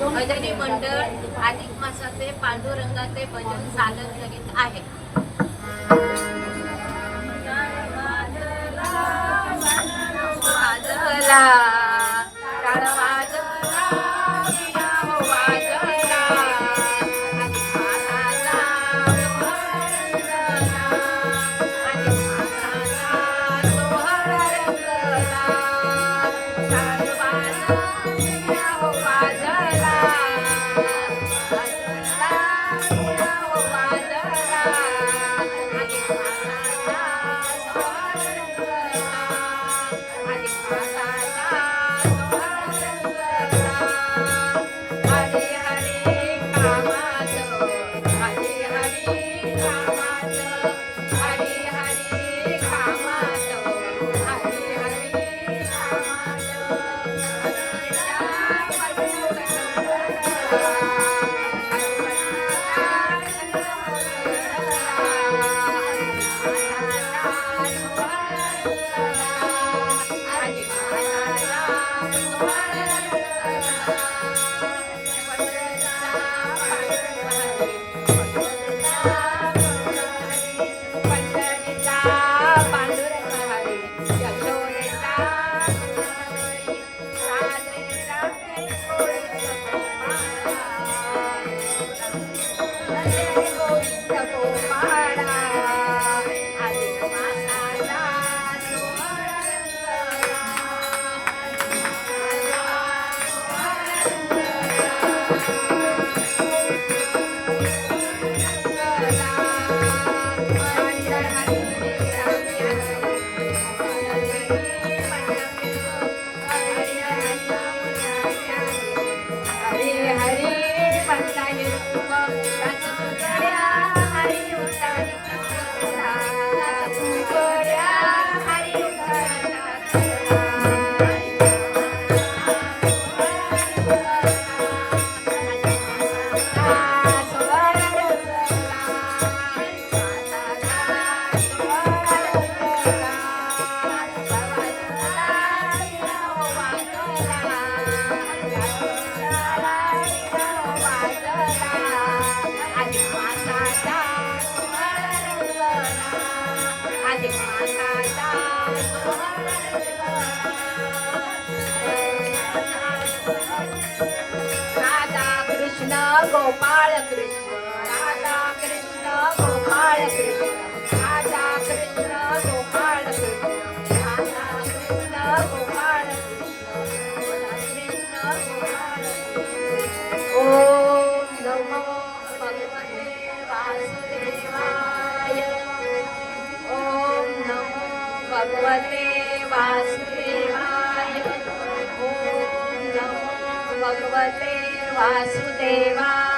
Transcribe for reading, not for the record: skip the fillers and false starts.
भजनी मंडळ अधिक मासाचे पांडुरंगाचे भजन चालत करीत आहे. गोपाळ कृष्ण राधा कृष्ण गोपाळ कृष्ण राधा कृष्ण गोपाळ कृष्ण राधा कृष्ण गोपाळ कृष्ण गोपाळ ओम नमो भगवते वासुदेवाय ओम नमो भगवते वासुदेवाय ओम नमो भगवते वासुदेवाय